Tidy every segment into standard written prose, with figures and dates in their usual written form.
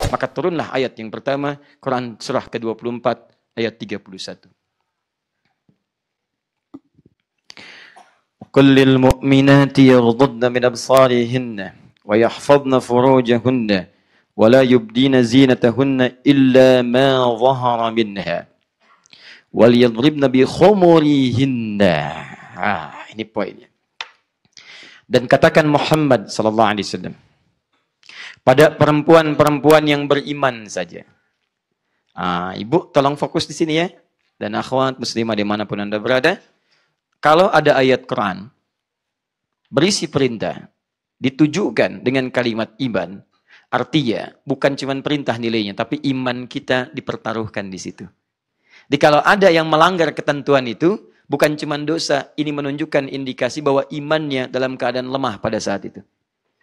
Maka turunlah ayat yang pertama, Quran surah ke-24 ayat 31. Qul lil mu'minati yaghuddna min absarihinna wa yahfazna furujahunna wa la yubdina zinatahunna illa ma dhahara minha wal yadribna bi khumurihinna. Ini poinnya. Dan katakan Muhammad sallallahu alaihi wasallam pada perempuan-perempuan yang beriman saja. Ibu tolong fokus di sini ya. Dan akhwat muslimah dimanapun Anda berada. Kalau ada ayat Quran berisi perintah ditujukan dengan kalimat iman, artinya bukan cuma perintah nilainya, tapi iman kita dipertaruhkan di situ. Jadi kalau ada yang melanggar ketentuan itu, bukan cuma dosa, ini menunjukkan indikasi bahwa imannya dalam keadaan lemah pada saat itu.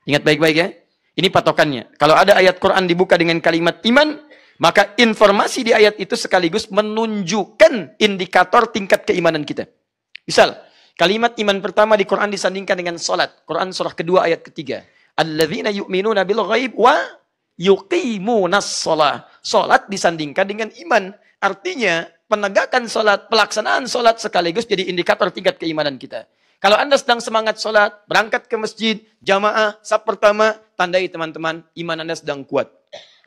Ingat baik-baik ya. Ini patokannya. Kalau ada ayat Quran dibuka dengan kalimat iman, maka informasi di ayat itu sekaligus menunjukkan indikator tingkat keimanan kita. Misal, kalimat iman pertama di Quran disandingkan dengan salat. Quran surah kedua ayat ketiga. Alladzina yu'minuna bil ghaib wa yuqimunas shalah. Salat disandingkan dengan iman. Artinya, penegakan salat, pelaksanaan salat sekaligus jadi indikator tingkat keimanan kita. Kalau Anda sedang semangat salat, berangkat ke masjid, jamaah, saf pertama, tandai teman-teman, iman Anda sedang kuat.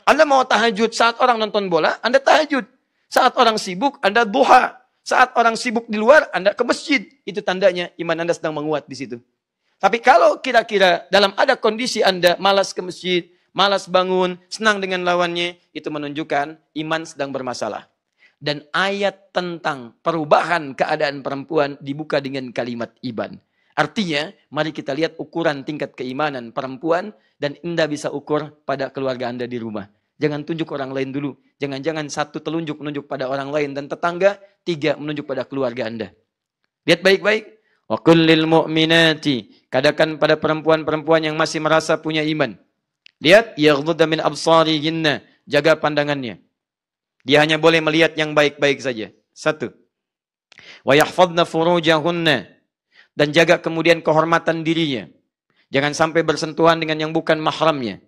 Anda mau tahajud saat orang nonton bola, Anda tahajud. Saat orang sibuk, Anda duha. Saat orang sibuk di luar, Anda ke masjid. Itu tandanya iman Anda sedang menguat di situ. Tapi kalau kira-kira dalam ada kondisi Anda malas ke masjid, malas bangun, senang dengan lawannya, itu menunjukkan iman sedang bermasalah. Dan ayat tentang perubahan keadaan perempuan dibuka dengan kalimat iman. Artinya, mari kita lihat ukuran tingkat keimanan perempuan dan Anda bisa ukur pada keluarga Anda di rumah. Jangan tunjuk orang lain dulu. Jangan-jangan satu telunjuk menunjuk pada orang lain dan tetangga, tiga menunjuk pada keluarga Anda. Lihat baik-baik. Wa qul lil mu'minati. Katakan pada perempuan-perempuan yang masih merasa punya iman. Lihat, yaghdudna min absarihinna. Jaga pandangannya. Dia hanya boleh melihat yang baik-baik saja. Satu. Wa yahfadna furujahunna. Dan jaga kemudian kehormatan dirinya. Jangan sampai bersentuhan dengan yang bukan mahramnya.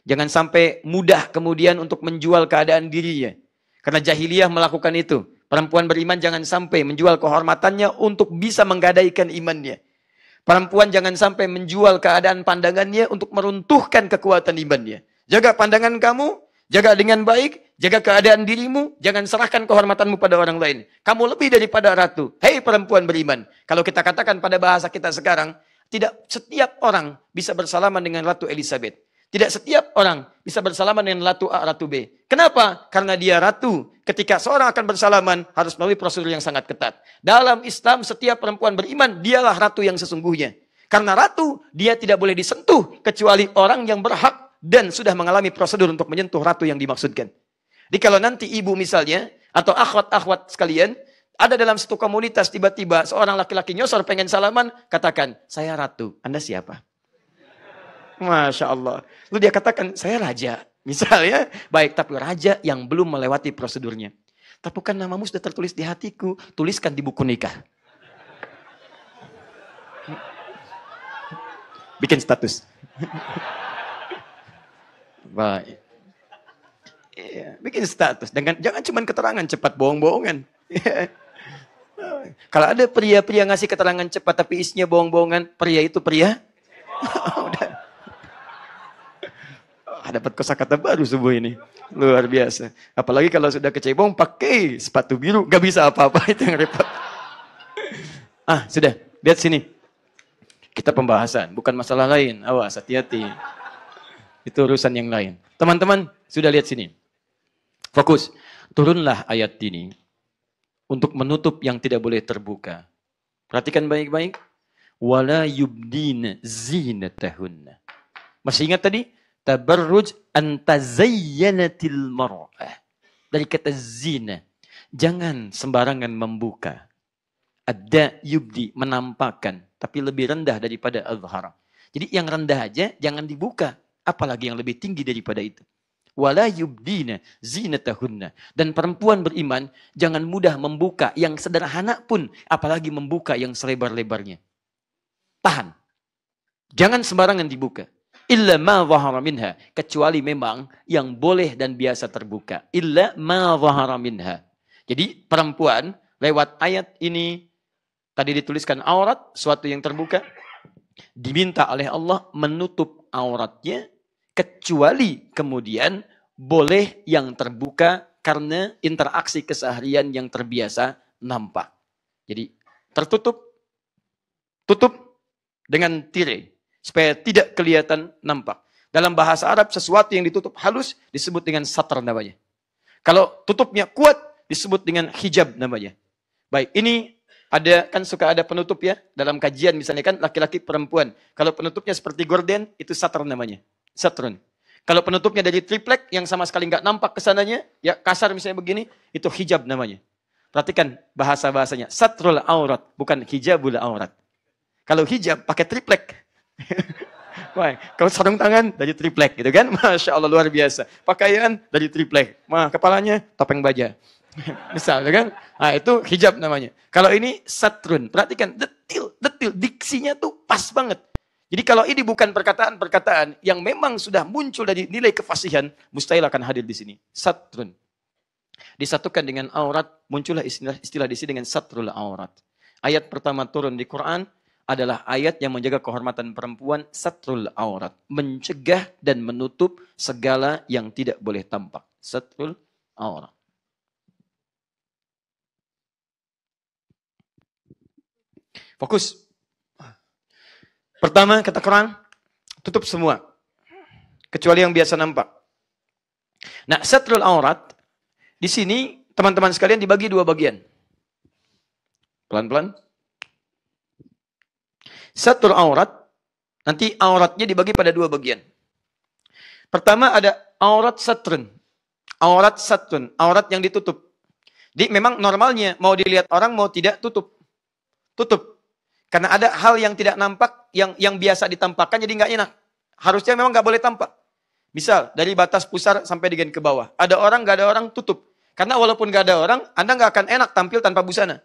Jangan sampai mudah kemudian untuk menjual keadaan dirinya. Karena jahiliyah melakukan itu. Perempuan beriman jangan sampai menjual kehormatannya untuk bisa menggadaikan imannya. Perempuan jangan sampai menjual keadaan pandangannya untuk meruntuhkan kekuatan imannya. Jaga pandangan kamu, jaga dengan baik, jaga keadaan dirimu, jangan serahkan kehormatanmu pada orang lain. Kamu lebih daripada ratu. Hei perempuan beriman. Kalau kita katakan pada bahasa kita sekarang, tidak setiap orang bisa bersalaman dengan Ratu Elizabeth. Tidak setiap orang bisa bersalaman dengan Ratu A, Ratu B. Kenapa? Karena dia ratu. Ketika seorang akan bersalaman, harus melalui prosedur yang sangat ketat. Dalam Islam, setiap perempuan beriman, dialah ratu yang sesungguhnya. Karena ratu, dia tidak boleh disentuh, kecuali orang yang berhak dan sudah mengalami prosedur untuk menyentuh ratu yang dimaksudkan. Jadi kalau nanti ibu misalnya, atau akhwat-akhwat sekalian, ada dalam satu komunitas, tiba-tiba seorang laki-laki nyosor pengen salaman, katakan, saya ratu, Anda siapa? Masya Allah. Lalu dia katakan, saya raja. Misalnya, baik, tapi raja yang belum melewati prosedurnya. Tapi kan namamu sudah tertulis di hatiku, tuliskan di buku nikah. Bikin status. Baik. Ya, bikin status. Jangan cuma keterangan cepat, bohong-bohongan. Kalau ada pria-pria ngasih keterangan cepat, tapi isinya bohong-bohongan, pria itu pria? Udah. Dapat kosakata baru subuh ini. Luar biasa. Apalagi kalau sudah kecebong pakai sepatu biru. Gak bisa apa-apa, itu yang repot. Sudah. Lihat sini. Kita pembahasan. Bukan masalah lain. Awas, hati-hati. Itu urusan yang lain. Teman-teman, sudah lihat sini. Fokus. Turunlah ayat ini. Untuk menutup yang tidak boleh terbuka. Perhatikan baik-baik. Wala yubdina zinatahunna. Masih ingat tadi? Tabarruj antazayyanatil mar'ah. Dari kata zina. Jangan sembarangan membuka. Ada yubdi, menampakkan. Tapi lebih rendah daripada azhar. Jadi yang rendah aja jangan dibuka. Apalagi yang lebih tinggi daripada itu. Wala yubdina zinatahunna. Dan perempuan beriman jangan mudah membuka yang sederhana pun. Apalagi membuka yang selebar-lebarnya. Tahan. Jangan sembarangan dibuka. Illa ma zahara minha. Kecuali memang yang boleh dan biasa terbuka. Illa ma zahara minha. Jadi perempuan lewat ayat ini tadi dituliskan aurat, suatu yang terbuka. Diminta oleh Allah menutup auratnya. Kecuali kemudian boleh yang terbuka karena interaksi keseharian yang terbiasa nampak. Jadi tertutup, tutup dengan tirai supaya tidak kelihatan nampak. Dalam bahasa Arab sesuatu yang ditutup halus disebut dengan satar namanya. Kalau tutupnya kuat disebut dengan hijab namanya. Baik, ini ada kan suka ada penutup ya dalam kajian misalnya kan laki-laki perempuan. Kalau penutupnya seperti gorden itu satar namanya. Satrun. Kalau penutupnya dari triplek yang sama sekali nggak nampak kesananya, ya kasar misalnya begini, itu hijab namanya. Perhatikan bahasa-bahasanya. Satrul aurat, bukan hijabul aurat. Kalau hijab pakai triplek. Wah, kalau sarung tangan dari triplek gitu kan. Masya Allah luar biasa. Pakaian dari triplek. Wah, kepalanya topeng baja. Misal kan. Nah, itu hijab namanya. Kalau ini satrun. Perhatikan detil. Diksinya tuh pas banget. Jadi kalau ini bukan perkataan-perkataan yang memang sudah muncul dari nilai kefasihan, mustahil akan hadir di sini. Satrun. Disatukan dengan aurat, muncullah istilah di sini dengan satrul aurat. Ayat pertama turun di Quran adalah ayat yang menjaga kehormatan perempuan, satrul aurat. Mencegah dan menutup segala yang tidak boleh tampak. Satrul aurat. Fokus. Pertama, kata Quran, tutup semua. Kecuali yang biasa nampak. Nah, satrul aurat, di sini teman-teman sekalian dibagi dua bagian. Pelan-pelan. Satrul aurat, nanti auratnya dibagi pada dua bagian. Pertama ada aurat satrun. Aurat satrun, aurat yang ditutup. Jadi memang normalnya mau dilihat orang mau tidak tutup. Tutup. Karena ada hal yang tidak nampak, yang biasa ditampakkan jadi nggak enak. Harusnya memang nggak boleh tampak. Misal, dari batas pusar sampai dengan ke bawah. Ada orang, nggak ada orang, tutup. Karena walaupun nggak ada orang, Anda nggak akan enak tampil tanpa busana.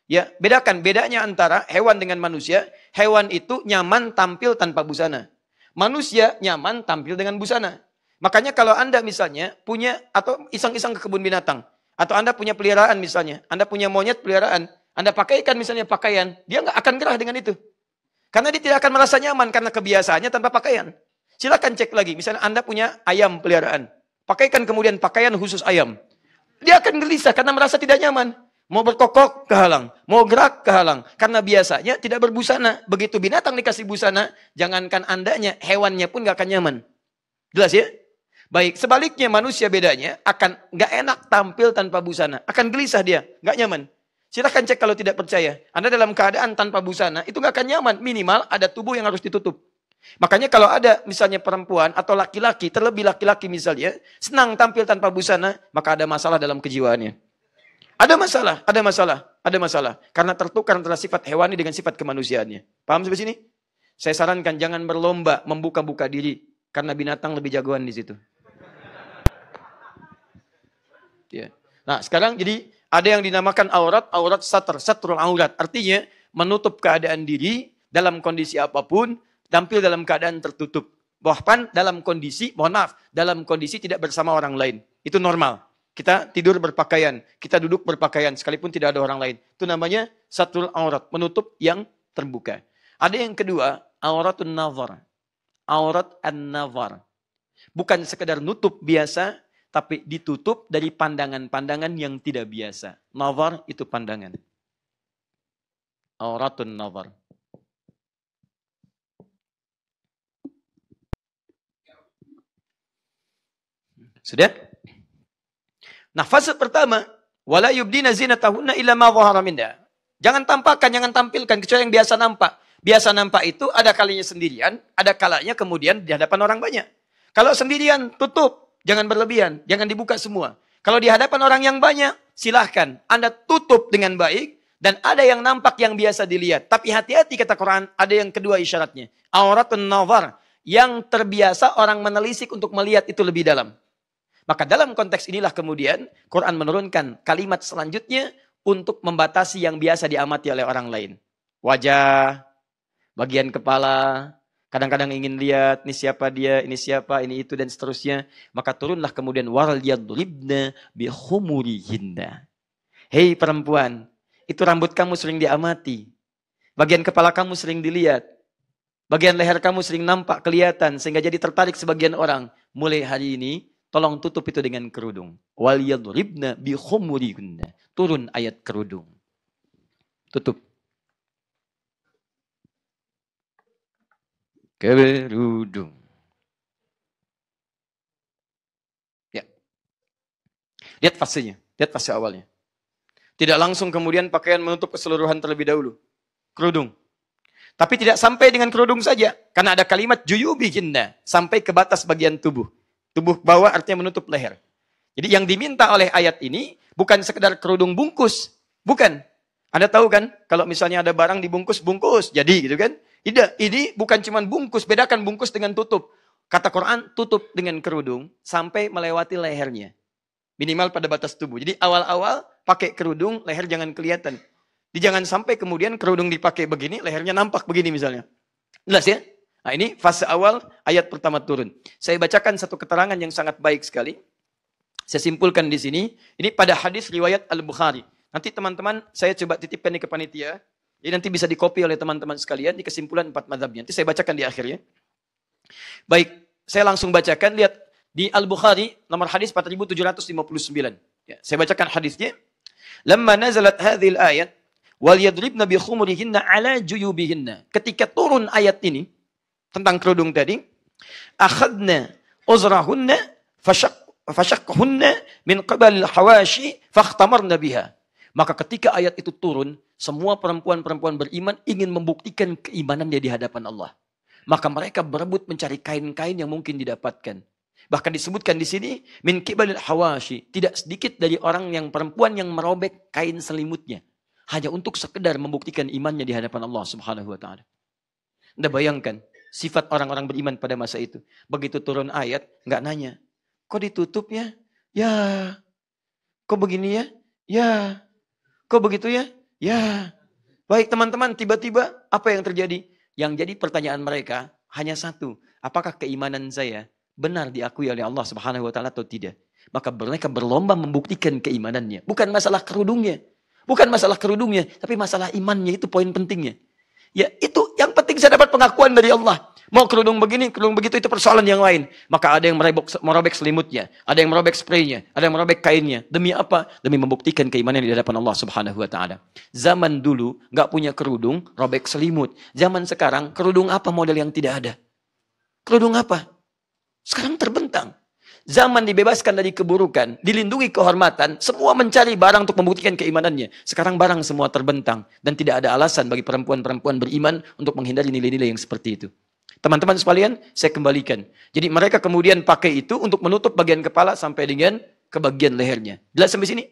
Ya, bedakan. Bedanya antara hewan dengan manusia. Hewan itu nyaman tampil tanpa busana. Manusia nyaman tampil dengan busana. Makanya kalau Anda misalnya punya, atau iseng-iseng ke kebun binatang. Atau Anda punya peliharaan misalnya. Anda punya monyet peliharaan. Anda pakaikan misalnya pakaian, dia nggak akan gerah dengan itu. Karena dia tidak akan merasa nyaman karena kebiasaannya tanpa pakaian. Silakan cek lagi, misalnya Anda punya ayam peliharaan. Pakaikan kemudian pakaian khusus ayam. Dia akan gelisah karena merasa tidak nyaman. Mau berkokok, kehalang. Mau gerak, kehalang. Karena biasanya tidak berbusana. Begitu binatang dikasih busana, jangankan Andanya, hewannya pun nggak akan nyaman. Jelas ya? Baik, sebaliknya manusia bedanya akan nggak enak tampil tanpa busana. Akan gelisah dia, nggak nyaman. Silahkan cek kalau tidak percaya. Anda dalam keadaan tanpa busana, itu nggak akan nyaman. Minimal ada tubuh yang harus ditutup. Makanya kalau ada misalnya perempuan atau laki-laki, terlebih laki-laki misalnya, senang tampil tanpa busana, maka ada masalah dalam kejiwaannya. Ada masalah. Karena tertukar antara sifat hewani dengan sifat kemanusiaannya. Paham sampai sini? Saya sarankan jangan berlomba membuka-buka diri. Karena binatang lebih jagoan di situ. Ya. Nah sekarang jadi ada yang dinamakan aurat satrul aurat. Artinya menutup keadaan diri dalam kondisi apapun, tampil dalam keadaan tertutup. Bahkan dalam kondisi, dalam kondisi tidak bersama orang lain. Itu normal. Kita tidur berpakaian, kita duduk berpakaian, sekalipun tidak ada orang lain. Itu namanya satrul aurat, menutup yang terbuka. Ada yang kedua, auratun nazar. Aurat an-nazar. Bukan sekedar nutup biasa, tapi ditutup dari pandangan-pandangan yang tidak biasa. Nazar itu pandangan. Auratun nazar. Sudah? Nah, fase pertama, wala yubdina zinatahunna illa ma dhahara minha. Jangan tampakkan, jangan tampilkan kecuali yang biasa nampak. Biasa nampak itu ada kalanya sendirian, ada kalanya kemudian di hadapan orang banyak. Kalau sendirian, tutup. Jangan berlebihan, jangan dibuka semua. Kalau di hadapan orang yang banyak, silahkan. Anda tutup dengan baik, dan ada yang nampak yang biasa dilihat. Tapi hati-hati kata Quran, ada yang kedua isyaratnya. Auratun nazar, yang terbiasa orang menelisik untuk melihat itu lebih dalam. Maka dalam konteks inilah kemudian, Quran menurunkan kalimat selanjutnya untuk membatasi yang biasa diamati oleh orang lain. Wajah, bagian kepala, Kadang-kadang ingin lihat, ini siapa dia, ini siapa, ini itu, dan seterusnya. Maka turunlah kemudian, wal yadribna bihumurihinna. Hei perempuan, itu rambut kamu sering diamati. Bagian kepala kamu sering dilihat. Bagian leher kamu sering nampak, kelihatan, sehingga jadi tertarik sebagian orang. Mulai hari ini, tolong tutup itu dengan kerudung. Wal yadribna bihumurihinna. Turun ayat kerudung. Tutup. Kerudung. Ya. Lihat fasenya. Lihat fase awalnya. Tidak langsung kemudian pakaian menutup keseluruhan terlebih dahulu. Kerudung. Tapi tidak sampai dengan kerudung saja. Karena ada kalimat juyubihinna. Sampai ke batas bagian tubuh. Tubuh bawah artinya menutup leher. Jadi yang diminta oleh ayat ini bukan sekedar kerudung bungkus. Bukan. Anda tahu kan, kalau misalnya ada barang dibungkus, bungkus. Jadi gitu kan. Tidak, ini bukan cuma bungkus, bedakan bungkus dengan tutup. Kata Quran, tutup dengan kerudung sampai melewati lehernya. Minimal pada batas tubuh. Jadi awal-awal pakai kerudung, leher jangan kelihatan. Jangan sampai kemudian kerudung dipakai begini, lehernya nampak begini misalnya. Jelas ya? Nah ini fase awal ayat pertama turun. Saya bacakan satu keterangan yang sangat baik sekali. Saya simpulkan di sini. Ini pada hadis riwayat Al-Bukhari. Nanti teman-teman saya coba titipkan ini ke panitia. Jadi nanti bisa dikopi oleh teman-teman sekalian di kesimpulan 4 mazhabnya. Nanti saya bacakan di akhirnya. Baik, saya langsung bacakan. Lihat di Al-Bukhari nomor hadis 4759. Ya, saya bacakan hadisnya. Lamma nazalat hadhil ayat wal yadribna bi khumurihinna ala juyubihinna. Ketika turun ayat ini tentang kerudung tadi, akhadna uzrahunna fashaqqahunna min qabal hawashi fakhtamarna biha. Maka ketika ayat itu turun, semua perempuan-perempuan beriman ingin membuktikan keimanannya di hadapan Allah. Maka mereka berebut mencari kain-kain yang mungkin didapatkan. Bahkan disebutkan di sini, min qibalil hawashi. Tidak sedikit dari orang yang perempuan yang merobek kain selimutnya. Hanya untuk sekedar membuktikan imannya di hadapan Allah subhanahu wa ta'ala. Anda bayangkan, sifat orang-orang beriman pada masa itu. Begitu turun ayat, nggak nanya. Kok ditutup ya? Ya. Kok begini ya? Ya. Kok begitu ya? Ya. Baik teman-teman, tiba-tiba apa yang terjadi? Yang jadi pertanyaan mereka hanya satu. Apakah keimanan saya benar diakui oleh Allah subhanahu wa ta'ala atau tidak? Maka mereka berlomba membuktikan keimanannya. Bukan masalah kerudungnya. Bukan masalah kerudungnya. Tapi masalah imannya, itu poin pentingnya. Ya itu yang penting, saya dapat pengakuan dari Allah. Mau kerudung begini, kerudung begitu, itu persoalan yang lain. Maka ada yang merobek selimutnya. Ada yang merobek spraynya. Ada yang merobek kainnya. Demi apa? Demi membuktikan keimanan di hadapan Allah subhanahu wa ta'ala. Zaman dulu nggak punya kerudung, robek selimut. Zaman sekarang, kerudung apa model yang tidak ada? Kerudung apa? Sekarang terbentang. Zaman dibebaskan dari keburukan, dilindungi kehormatan, semua mencari barang untuk membuktikan keimanannya. Sekarang barang semua terbentang. Dan tidak ada alasan bagi perempuan-perempuan beriman untuk menghindari nilai-nilai yang seperti itu. Teman-teman sekalian, saya kembalikan. Jadi mereka kemudian pakai itu untuk menutup bagian kepala sampai dengan ke bagian lehernya. Jelas sampai sini?